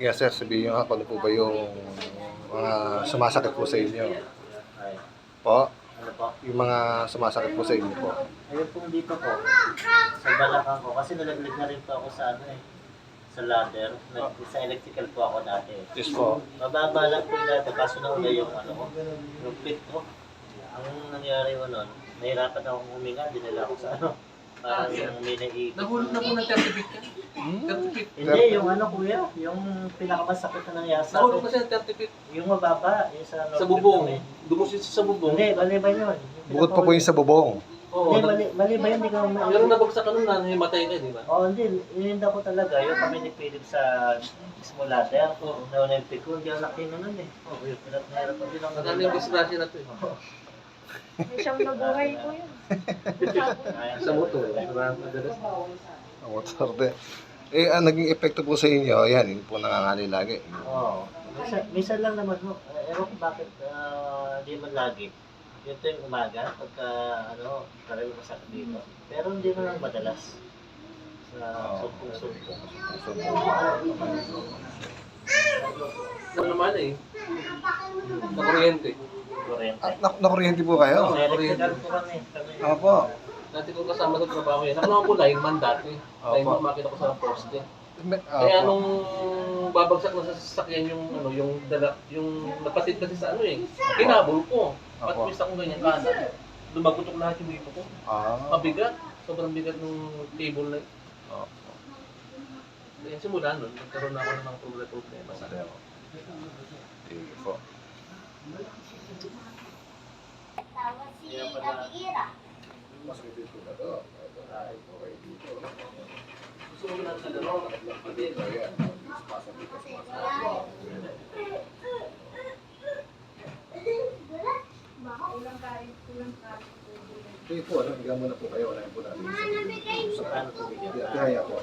Yes, sir. Sabihin nyo nga kung ano po ba yung mga sumasakit po sa inyo. Po? Ano po? Yung mga sumasakit po sa inyo po. Ayun pong dito po, sa balakang ko, kasi nalaglag na rin po ako sa sa ladder. Sa electrical po ako dati. Yes po. Mababa lang po yung ladder, kaso na yung yung pit ko. Ang nangyari ko nun, nahirapan akong huminga, dinala ako sa parang yung may naiipit. Nahulog na po ng 30 feet ka? 30 feet? Hindi, yung kuya, yung pinakamasakit na nangyari sa Nahulog akin. kasi ng 30 feet? Yung mababa, yung sa Sa bubong. Dumusin sa bubong. Hindi, mali ba yun? Bukod pa po yung sa bubong. Oo. Hindi, mali ba yun? Hindi ka Pero nabagsak ka nun na, matay ka, di ba? Oo, hindi. Ininda ko talaga. Yung kami ni Philip sa mismo ladder. Nauna yung pick ko, hindi ako nakino nun eh. Oo, yun. Hirap na hirap. Hindi lang Magkano yung disgrasya na ito eh? May siyang nabuhay ko yun. Sa motor. Madalas. Ang motor din. Eh, ang naging epekto po sa inyo, yan, yun po nangangali lagi. Oo. Minsan lang naman ho. Ewan ko bakit hindi man lagi. Yun to yung umaga, pagka talagang masakit dito. Pero hindi naman madalas. Sa sumpong-sumpong. Ano naman eh? Sa kuryente. Kurente. Nakuryente po kayo? Electrical po kami. Opo. Dati ko kasama sa trabaho yan. Ako naman po lineman dati. Lineman, makita ko sa poste. Kaya nung babagsak na sa sasakyan yung napatid kasi sa kinabol ko. Patwist ako ganyan kanan. Lumagutok lahat yung dito ko. Mabigat. Sobrang bigat ng table na yun. Kaya simula nun, nagkaroon ako ng problema sa akin. Sige po. Tawa si Ate Ira. Gusto ko na sa dalawa. Sige po, higa muna po kayo. Wala po natin. Sa paano ko bigyan? Kaya po.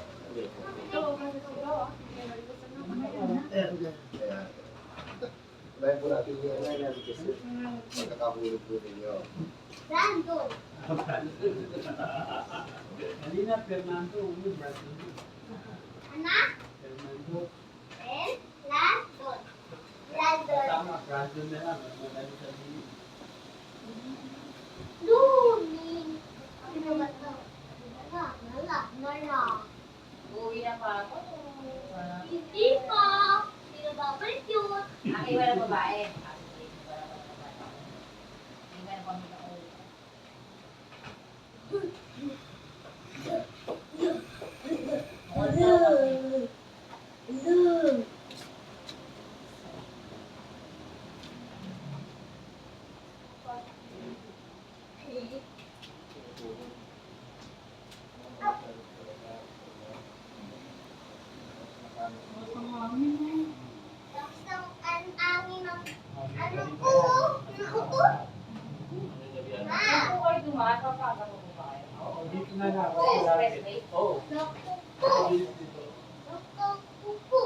Kaya po natin yung pagkakahulog po ninyo. Brandon. Halina, Fernando. Anak? Fernando. Brandon. Brandon. Tama, Brandon na lang. Madali sabihin. Lumi. Ano ba ito? Nala. Uwi na pa ako. Hindi pa. Hindi na babalik yun. Aki, wala babae. Hindi ka na pamilya ko. Tapos ang angin ng ulo. Naku. Ako kayo dumaan, papagano ko ba kayo? Oo, dito na lang. Expressway? Oo. Naku. Naku.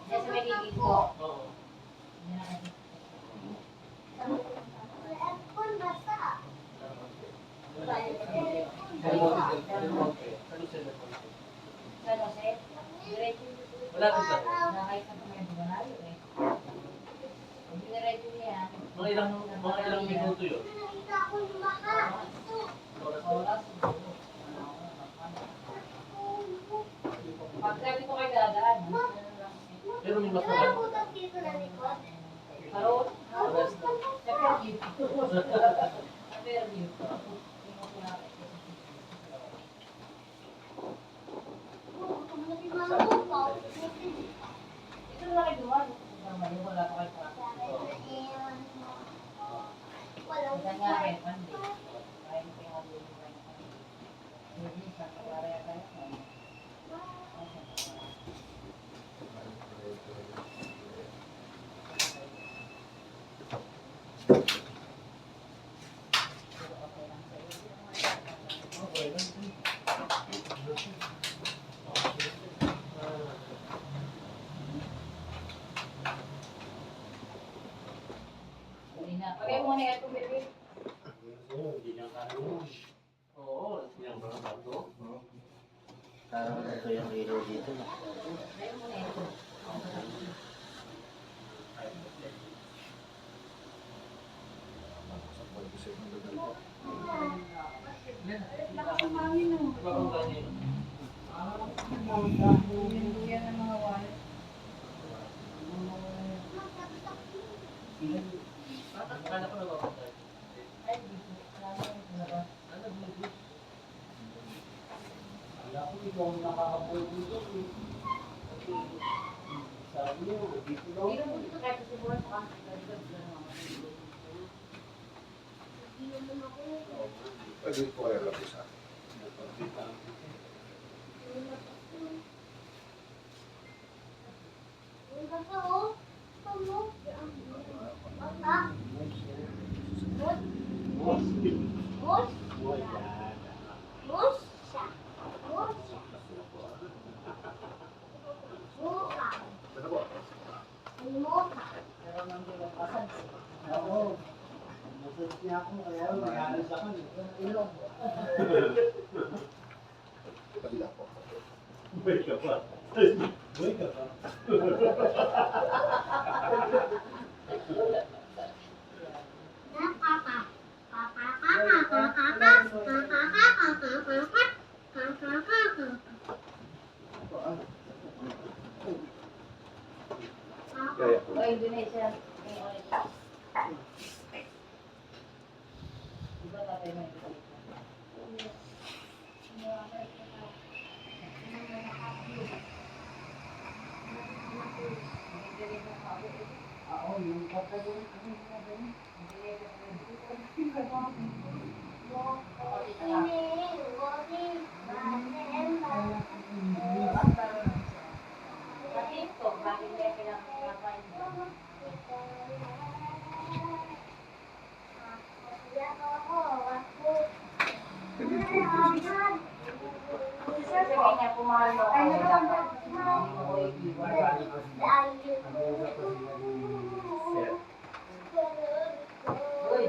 Diyan sa may gigit ko. Oo. Aircon basa. Sa Jose? Diretso. Malapit lang. Nakakita ko may bumanalo eh. Pag diretso niya, Mga ilang minuto yun. Nakita ko yung baka. oras. Pag sabi ko kayo dadaan, Pero may mas Yung maganda. nabutas dito na likod. karoon, sa Fairview. Sa Fairview. Ito na kayo dumaan. Wala pa kayo pa. Walang Isa nga rin, Monday. Kahit hindi nga doon yung kayo. Hindi, sa kabaraya tayo. Pagay mo na yung baby. Hindi lang kano. Oo, siyang mga bago. Parang ito yung ilaw dito. Bakang ganyan. Yan ang mga wallet. Akala ko nagpapatay. Ay, dito. Ano, dito? Wala ko ikaw ang nakakabuhay dito. Sabi niyo, dito daw. Hindi mo dito kahit sa buwan pa. Pwede po kayo lapis sa akin. Ano po? Pero nang di lang pasan. Oo. Masarap niya ako, kaya may-alas ako. Ilong. Kabila po. Buhay ka pa. Buhay ka pa. Kaya. O, Indonesia. May ulit. Iba tatay mo Indonesia. Oo, yung kapatid. Sa TikTok, bakit kaya pinapakain mo? Pwede po. Sabi niya, pumalo ako. Hindi mo ko iiwan. Uy,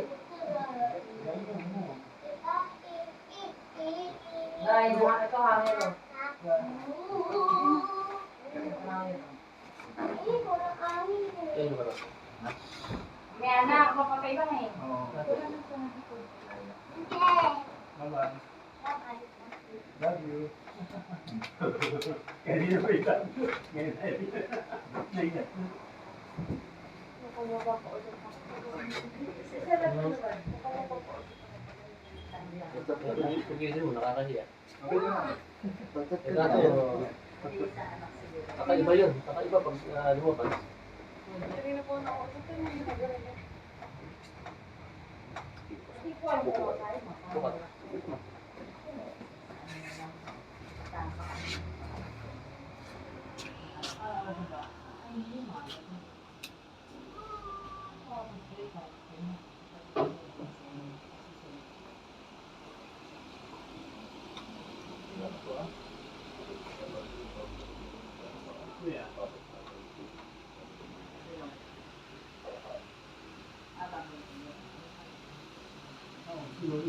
dahil naman ito hangin o. Ayun ba? May anak, mapakaiba na eh. Oo. Bye-bye. Love you. Kanina pa ito. Ngayon na ito. Pag-iisip mo, nakakahiya. Okay na. Eh, kaso, kakaiba yun. Kakaiba pag lumabas. Bukas. Kuya. Oo, siguro.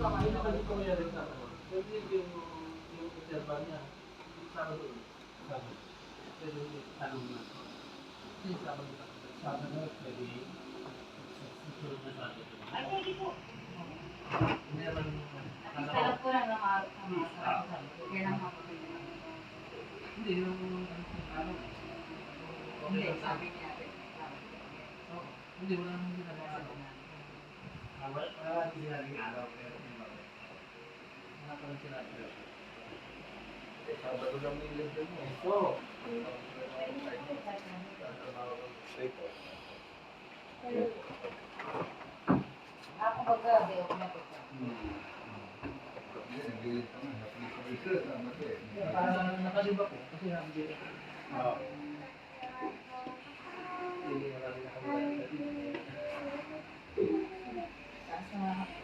Ay, nakalit ko kaya rin sa ano. Pwede yung reserva niya. Sama doon. Pwede yung Tanong na. sama doon. Sabi na, pwede. Susunod na sa atin. Ay, pwede po. Hindi naman. Sarap ko lang ng mga sarap. Yan ang mapapagin. Hindi yung ano. Hindi, sabi niya. Hindi, wala nang ginagawa. Wala din sinabing araw, pero Wala pa rin sinabi. Sabado lang yung level mo. Oo. Ako pag-gabi, automatic. Nakaliba ko. Kasi hindi. Oo. Hindi wala rin nakaliba. Taas na nga ako.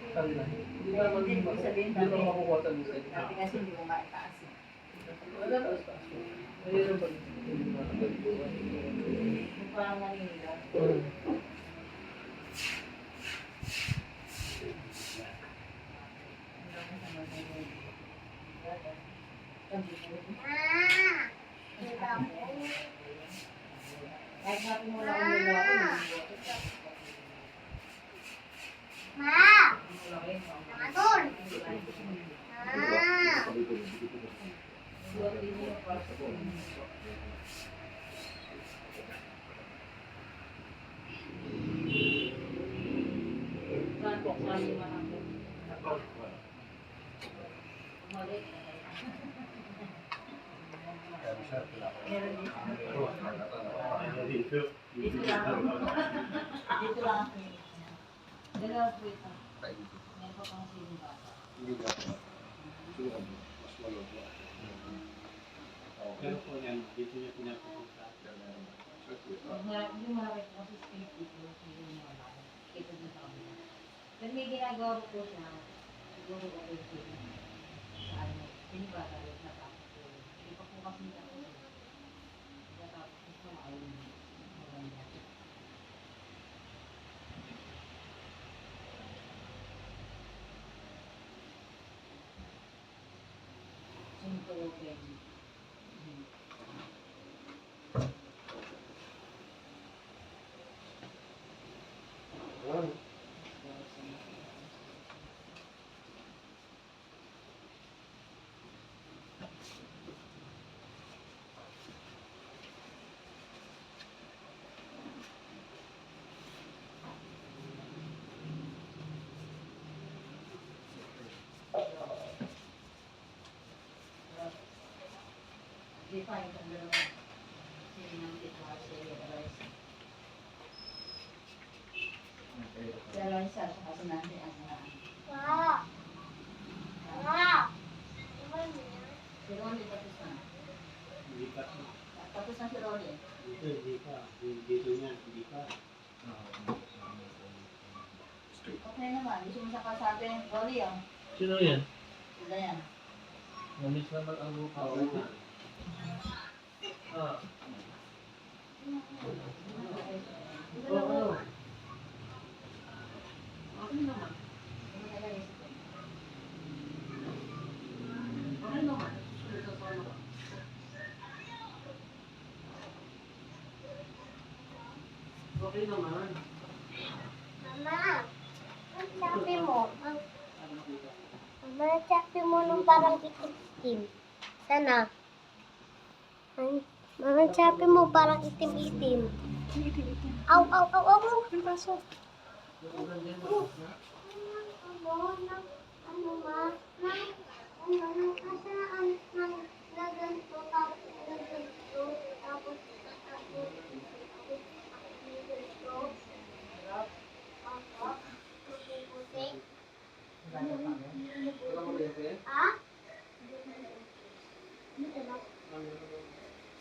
Sabi lang. Hindi naman Hindi ko sabihin hindi naman dati. makukuha sa message. Dati kasi hindi ko maitaas eh. Wala na sa taas. Ayun ang pag hindi mo nakaliba. Yung parang Manila. Kahit natin wala akong nagawa ko, dito lang ako. Dalawa po ito. Yan po pang sino bata. Hindi na po. Suwan. Mas malabo. Pero po yan, dito niya pinapupunta. Yung malaki po kasi space dito, yung malaki. Ito din sa kanila. Pero may ginagawa po siya, siguro ko po yung sa ano, pinibata rin natapos po. Hindi pa po kasi natapos. Natapos po ayun. Maganda. Sunto, Benji. Di pa yung dalawa. Sino nang tito kasi yung Eloisa. Si Eloisa, saka si Nancy, si Ronnie tapos na. Hindi pa. Tapos na si Ronnie. Dito, hindi pa. Dito niya, hindi pa. Okay naman, gusto mo sa kasabi, Ronnie oh. Sino yan? Sila yan. Namiss naman ang lupa. Ah. Oo. Okay naman. Okay naman. Okay naman. Sabi mo, Mama, sabi mo nung parang itim-itim. Sana. Mama, sabi mo parang itim-itim. Aw, aw, aw, aw, aw. Ang baso. Ano ma? Ano kasaan ng naganto tapos naganto tapos Ha?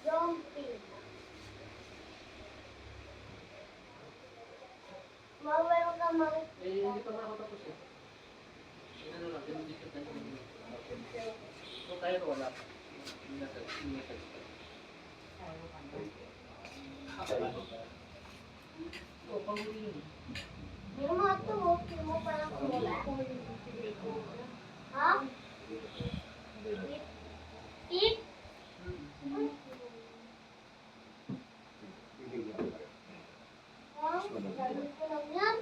Jumping. Mawala ka mga Eh, hindi pa nga ako tapos eh. Ano lang, dinidikit na yun. Kung tayo wala pa. Minasag. Oo, panghuli yun. yung mga tuwag, yung mo parang kulay. Ha? Tip? Ha? Sabi ko lang yan.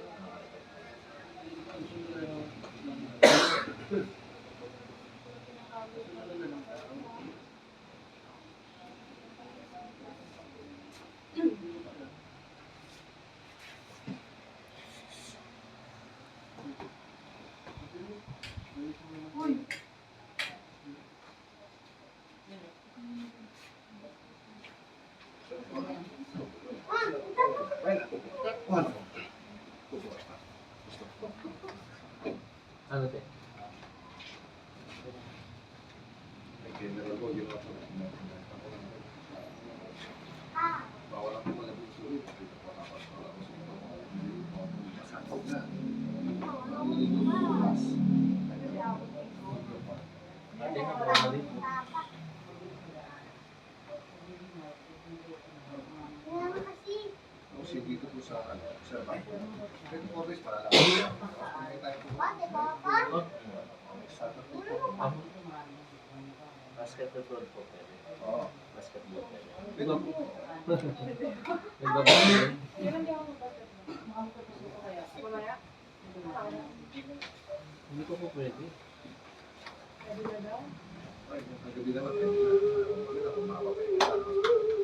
Ano te? General ko, yung ako. Bawal ako malabing sulit. Masakot na. Ate, nagkamali. Kaya kasi, Kasi dito po sa banko. 24 days para lang. Hindi tayo po. pati baka. Saturday po. Last basketball po pwede. Oo. Basketball pwede. Nagbabalik. Hindi ko po pwede. Ay, ang gabi naman. Maganda kung makakapagay.